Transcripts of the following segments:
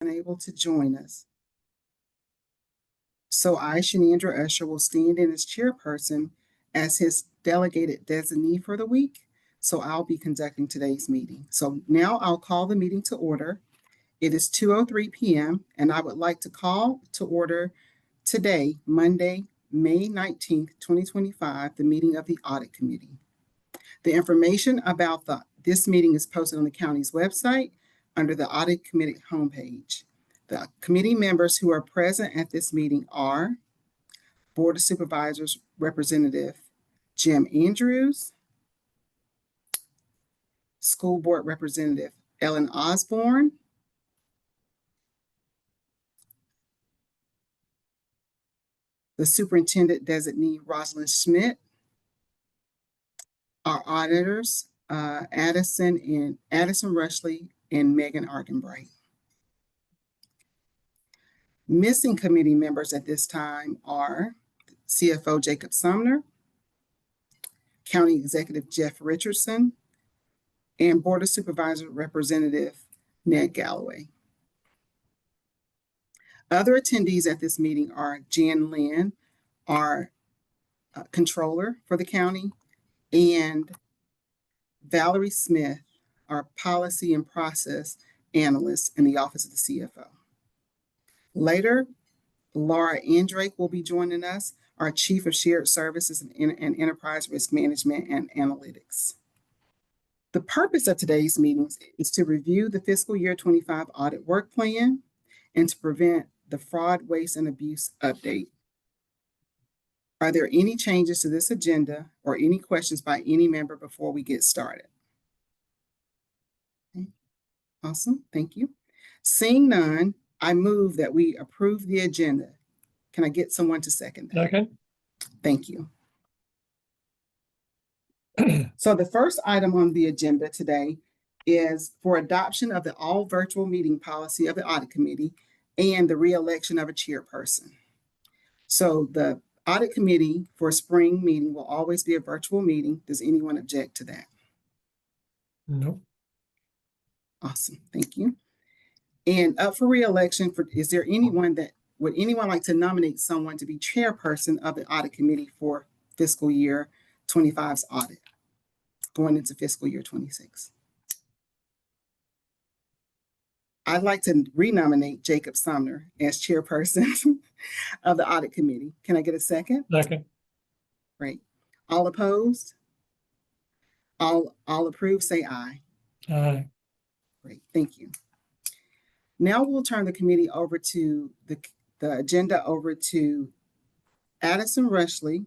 unable to join us. So I, Shenandra Usher, will stand in as chairperson as his delegated designee for the week. So I'll be conducting today's meeting. So now I'll call the meeting to order. It is 2:03 p.m. and I would like to call to order today, Monday, May 19th, 2025, the meeting of the Audit Committee. The information about this meeting is posted on the county's website under the Audit Committee homepage. The committee members who are present at this meeting are Board of Supervisors Representative Jim Andrews, School Board Representative Ellen Osborne, the Superintendent Designee Rosalind Schmidt, our auditors, Addison Rushley and Megan Arkenbright. Missing committee members at this time are CFO Jacob Sumner, County Executive Jeff Richardson, and Board of Supervisors Representative Ned Galloway. Other attendees at this meeting are Jan Lynn, our controller for the county, and Valerie Smith, our policy and process analyst in the Office of the CFO. Later, Laura Andrake will be joining us, our Chief of Shared Services and Enterprise Risk Management and Analytics. The purpose of today's meetings is to review the fiscal year 25 audit work plan and to prevent the fraud, waste, and abuse update. Are there any changes to this agenda or any questions by any member before we get started? Okay. Awesome, thank you. Seeing none, I move that we approve the agenda. Can I get someone to second that? Okay. Thank you. So the first item on the agenda today is for adoption of the all virtual meeting policy of the Audit Committee and the re-election of a chairperson. So the Audit Committee for spring meeting will always be a virtual meeting. Does anyone object to that? No. Awesome, thank you. And up for re-election, is there anyone that, would anyone like to nominate someone to be chairperson of the Audit Committee for fiscal year 25's audit, going into fiscal year 26? I'd like to renominate Jacob Sumner as chairperson of the Audit Committee. Can I get a second? Second. Great. All opposed? All approved, say aye. Aye. Great, thank you. Now we'll turn the committee over to the agenda over to Addison Rushley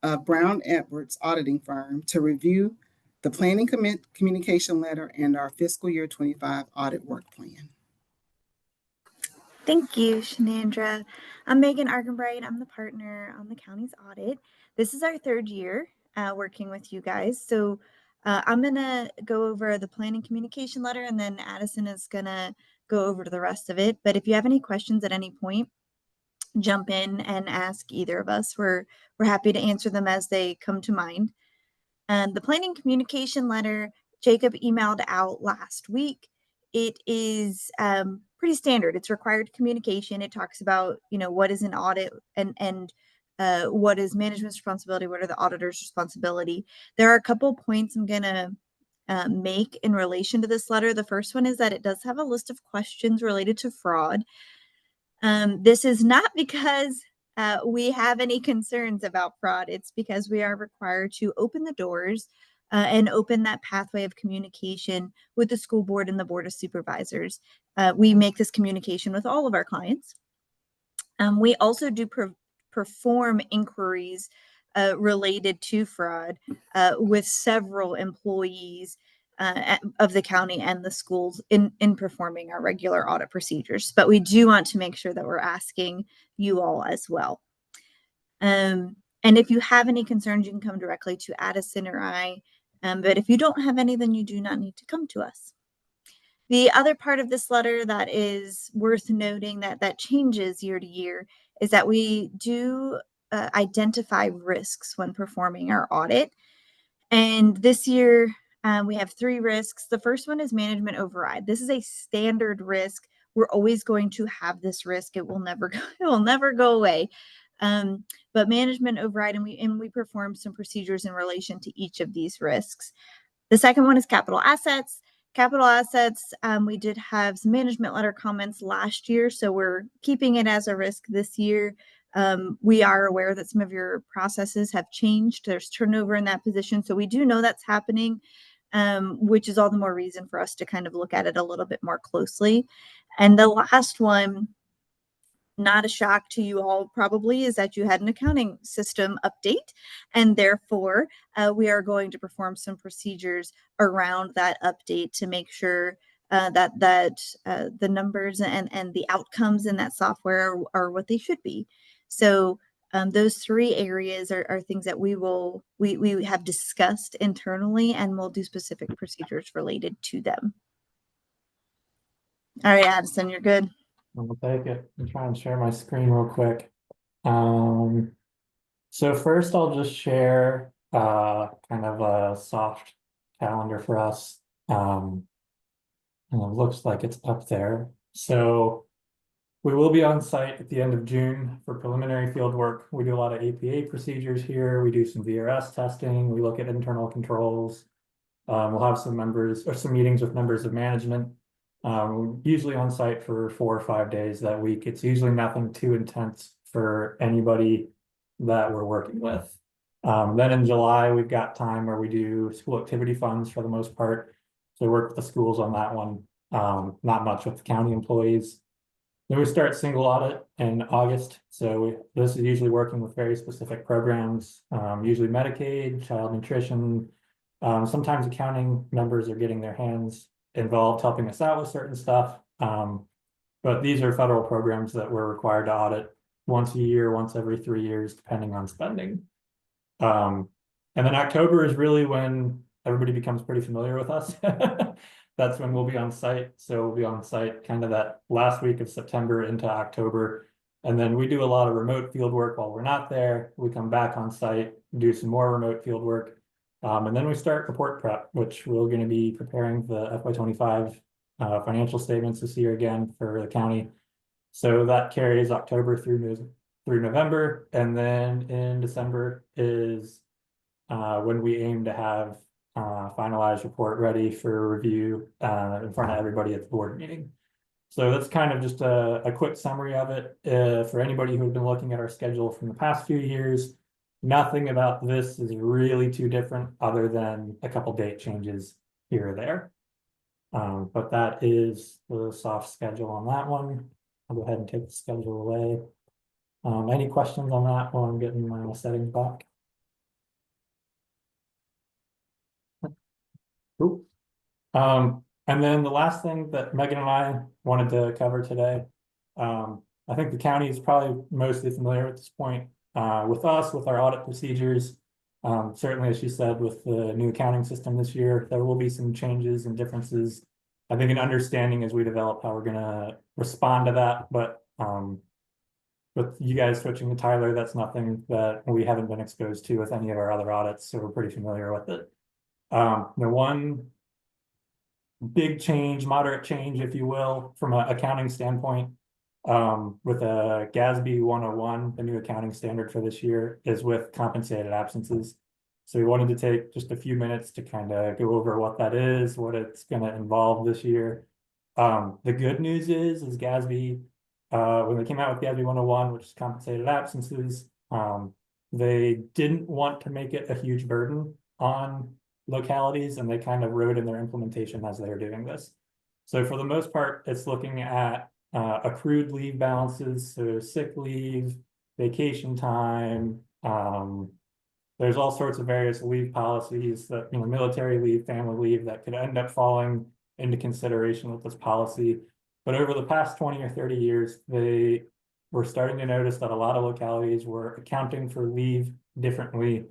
of Brown Edwards Auditing Firm to review the planning communication letter and our fiscal year 25 audit work plan. Thank you, Shenandra. I'm Megan Arkenbright. I'm the partner on the county's audit. This is our third year working with you guys. So I'm going to go over the planning communication letter, and then Addison is going to go over to the rest of it. But if you have any questions at any point, jump in and ask either of us. We're happy to answer them as they come to mind. The planning communication letter Jacob emailed out last week. It is pretty standard. It's required communication. It talks about, what is an audit and what is management's responsibility, what are the auditor's responsibility. There are a couple points I'm going to make in relation to this letter. The first one is that it does have a list of questions related to fraud. This is not because we have any concerns about fraud. It's because we are required to open the doors and open that pathway of communication with the school board and the Board of Supervisors. We make this communication with all of our clients. We also do perform inquiries related to fraud with several employees of the county and the schools in performing our regular audit procedures. But we do want to make sure that we're asking you all as well. And if you have any concerns, you can come directly to Addison or I. But if you don't have any, then you do not need to come to us. The other part of this letter that is worth noting that changes year to year is that we do identify risks when performing our audit. And this year, we have 3 risks. The first one is management override. This is a standard risk we're always going to have this risk. It will never go, it will never go away. But management override, and we perform some procedures in relation to each of these risks. The second one is capital assets. Capital assets, we did have some management letter comments last year, so we're keeping it as a risk this year. We are aware that some of your processes have changed. There's turnover in that position, so we do know that's happening, which is all the more reason for us to kind of look at it a little bit more closely. And the last one, not a shock to you all probably, is that you had an accounting system update, and therefore we are going to perform some procedures around that update to make sure that the numbers and the outcomes in that software are what they should be. So those three areas are things that we have discussed internally, and we'll do specific procedures related to them. All right, Addison, you're good. I'll take it and try and share my screen real quick. So first I'll just share kind of a soft calendar for us. And it looks like it's up there. So we will be on site at the end of June for preliminary field work. We do a lot of APA procedures here. We do some VRS testing. We look at internal controls. We'll have some members or some meetings with members of management. Usually on site for 4 or 5 days that week. It's usually nothing too intense for anybody that we're working with. Then in July, we've got time where we do school activity funds for the most part. So we work with the schools on that one. Not much with the county employees. Then we start single audit in August. So this is usually working with very specific programs, usually Medicaid, child nutrition. Sometimes accounting members are getting their hands involved helping us out with certain stuff. But these are federal programs that we're required to audit once a year, once every 3 years, depending on spending. And then October is really when everybody becomes pretty familiar with us. That's when we'll be on site. So we'll be on site kind of that last week of September into October. And then we do a lot of remote field work while we're not there. We come back on site, do some more remote field work. And then we start report prep, which we're going to be preparing the FY25 financial statements this year again for the county. So that carries October through November. And then in December is when we aim to have finalized report ready for review in front of everybody at the board meeting. So that's kind of just a quick summary of it. For anybody who's been looking at our schedule from the past few years, nothing about this is really too different other than a couple date changes here or there. But that is the soft schedule on that one. I'll go ahead and take the schedule away. Any questions on that while I'm getting my settings back? Cool. And then the last thing that Megan and I wanted to cover today, I think the county is probably mostly familiar at this point with us, with our audit procedures. Certainly, as she said, with the new accounting system this year, there will be some changes and differences. I think an understanding as we develop how we're going to respond to that. But with you guys switching to Tyler, that's nothing that we haven't been exposed to with any of our other audits, so we're pretty familiar with it. The one big change, moderate change, if you will, from an accounting standpoint, with a GASB 101, the new accounting standard for this year, is with compensated absences. So we wanted to take just a few minutes to kind of go over what that is, what it's going to involve this year. The good news is GASB, when they came out with GASB 101, which is compensated absences, they didn't want to make it a huge burden on localities, and they kind of wrote in their implementation as they were doing this. So for the most part, it's looking at accrued leave balances, so sick leave, vacation time. There's all sorts of various leave policies that, military leave, family leave, that could end up falling into consideration with this policy. But over the past 20 or 30 years, they were starting to notice that a lot of localities were accounting for leave differently.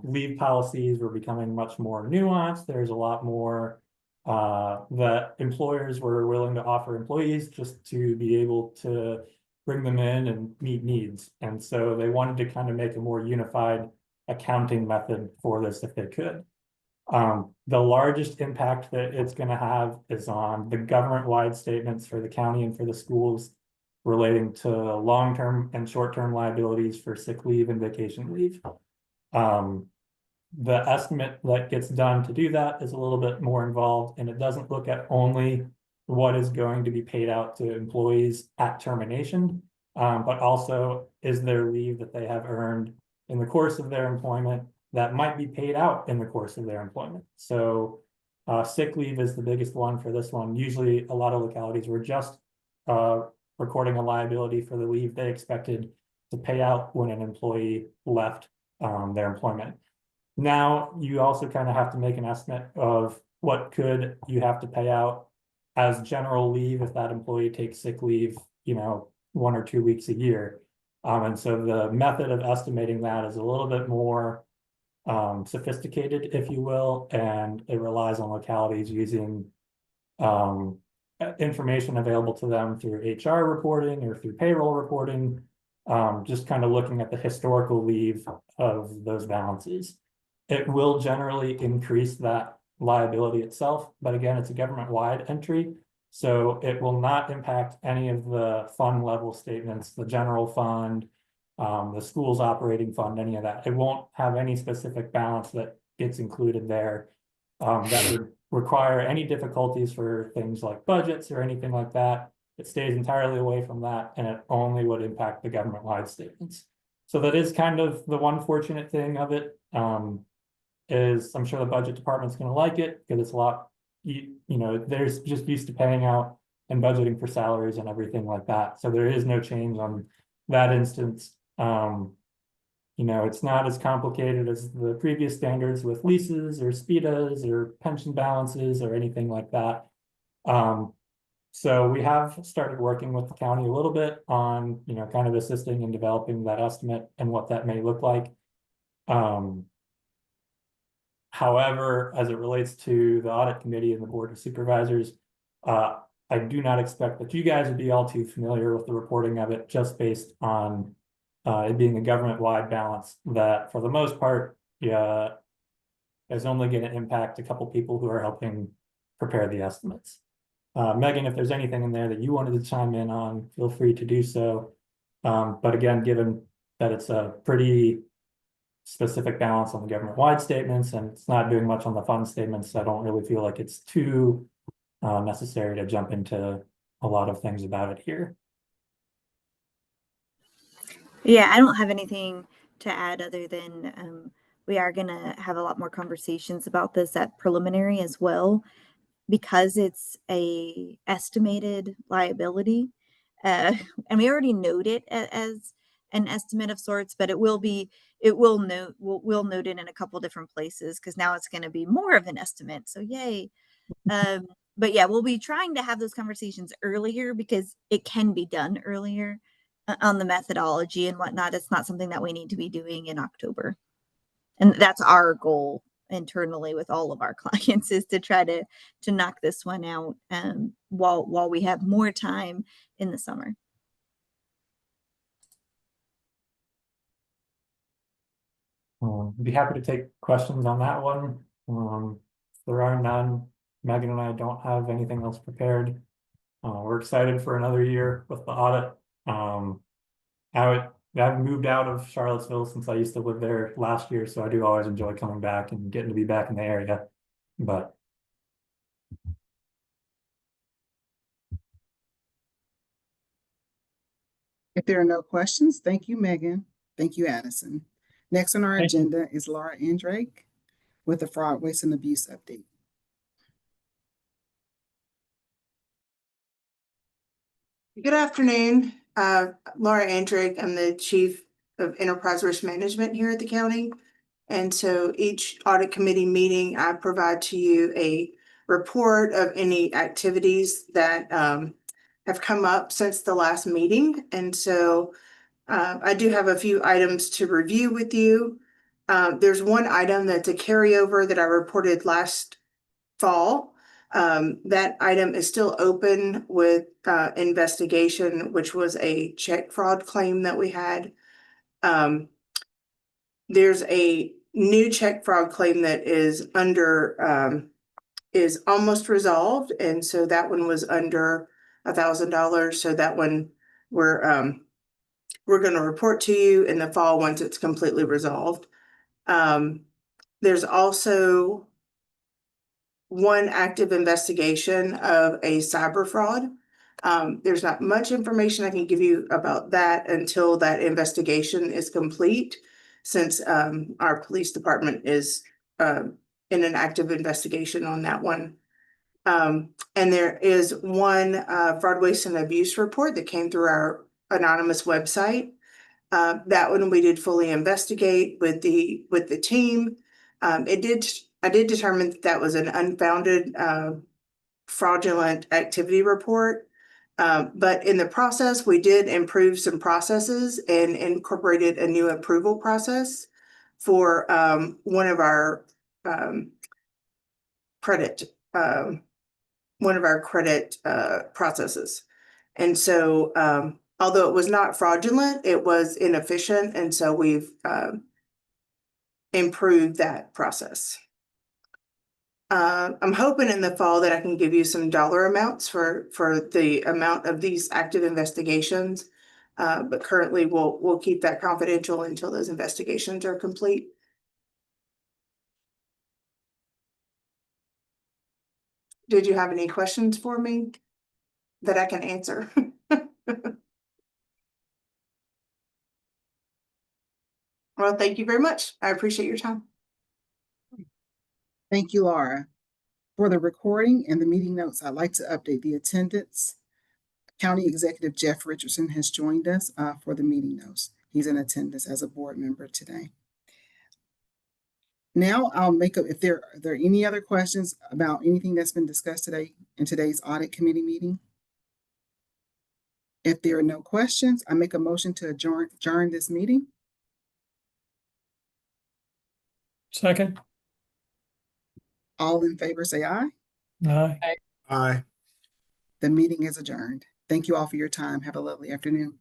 Leave policies were becoming much more nuanced. There's a lot more that employers were willing to offer employees just to be able to bring them in and meet needs. And so they wanted to kind of make a more unified accounting method for this if they could. The largest impact that it's going to have is on the government-wide statements for the county and for the schools relating to long-term and short-term liabilities for sick leave and vacation leave. The estimate that gets done to do that is a little bit more involved, and it doesn't look at only what is going to be paid out to employees at termination, but also is there leave that they have earned in the course of their employment that might be paid out in the course of their employment. So sick leave is the biggest one for this one. Usually a lot of localities were just recording a liability for the leave they expected to pay out when an employee left their employment. Now you also kind of have to make an estimate of what could you have to pay out as general leave if that employee takes sick leave, 1 or 2 weeks a year. And so the method of estimating that is a little bit more sophisticated, if you will, and it relies on localities using information available to them through HR reporting or through payroll reporting, just kind of looking at the historical leave of those balances. It will generally increase that liability itself, but again, it's a government-wide entry, so it will not impact any of the fund level statements, the general fund, the school's operating fund, any of that. It won't have any specific balance that gets included there that would require any difficulties for things like budgets or anything like that. It stays entirely away from that, and it only would impact the government-wide statements. So that is kind of the one fortunate thing of it. Is I'm sure the budget department's going to like it because it's a lot, there's just used to paying out and budgeting for salaries and everything like that. So there is no change on that instance. It's not as complicated as the previous standards with leases or SPIDAs or pension balances or anything like that. So we have started working with the county a little bit on, kind of assisting in developing that estimate and what that may look like. However, as it relates to the audit committee and the board of supervisors, I do not expect that you guys would be all too familiar with the reporting of it, just based on it being a government-wide balance that, for the most part, is only going to impact a couple people who are helping prepare the estimates. Megan, if there's anything in there that you wanted to chime in on, feel free to do so. But again, given that it's a pretty specific balance on the government-wide statements and it's not doing much on the fund statements, I don't really feel like it's too necessary to jump into a lot of things about it here. Yeah, I don't have anything to add other than we are going to have a lot more conversations about this at preliminary as well, because it's a estimated liability. And we already note it as an estimate of sorts, but we'll note it in a couple different places because now it's going to be more of an estimate. So yay. But yeah, we'll be trying to have those conversations earlier because it can be done earlier on the methodology and whatnot. It's not something that we need to be doing in October. And that's our goal internally with all of our clients, is to try to knock this one out while we have more time in the summer. Be happy to take questions on that one. If there are none, Megan and I don't have anything else prepared. We're excited for another year with the audit. I've moved out of Charlottesville since I used to live there last year, so I do always enjoy coming back and getting to be back in the area. But If there are no questions, thank you, Megan. Thank you, Addison. Next on our Thank you. agenda is Laura Andrake with the Fraud, Waste, and Abuse update. Good afternoon. Laura Andrake. I'm the Chief of Enterprise Risk Management here at the county. And so each audit committee meeting, I provide to you a report of any activities that have come up since the last meeting. And so I do have a few items to review with you. There's one item that's a carryover that I reported last fall. That item is still open with investigation, which was a check fraud claim that we had. There's a new check fraud claim that is under, is almost resolved, and so that one was under $1,000. So that one we're gonna report to you in the fall once it's completely resolved. There's also one active investigation of a cyber fraud. There's not much information I can give you about that until that investigation is complete, since our police department is in an active investigation on that one. And there is one fraud, waste, and abuse report that came through our anonymous website. That one we did fully investigate with the team. I did determine that was an unfounded fraudulent activity report. But in the process, we did improve some processes and incorporated a new approval process for one of our credit processes. And so although it was not fraudulent, it was inefficient, and so we've improved that process. I'm hoping in the fall that I can give you some dollar amounts for the amount of these active investigations. But currently we'll keep that confidential until those investigations are complete. Did you have any questions for me that I can answer? Well, thank you very much. I appreciate your time. Thank you, Laura. For the recording and the meeting notes, I'd like to update the attendance. County Executive Jeff Richardson has joined us for the meeting notes. He's in attendance as a board member today. Now I'll if there are any other questions about anything that's been discussed today in today's audit committee meeting. If there are no questions, I make a motion to adjourn this meeting. Second. All in favor, say aye. Aye. Aye. The meeting is adjourned. Thank you all for your time. Have a lovely afternoon.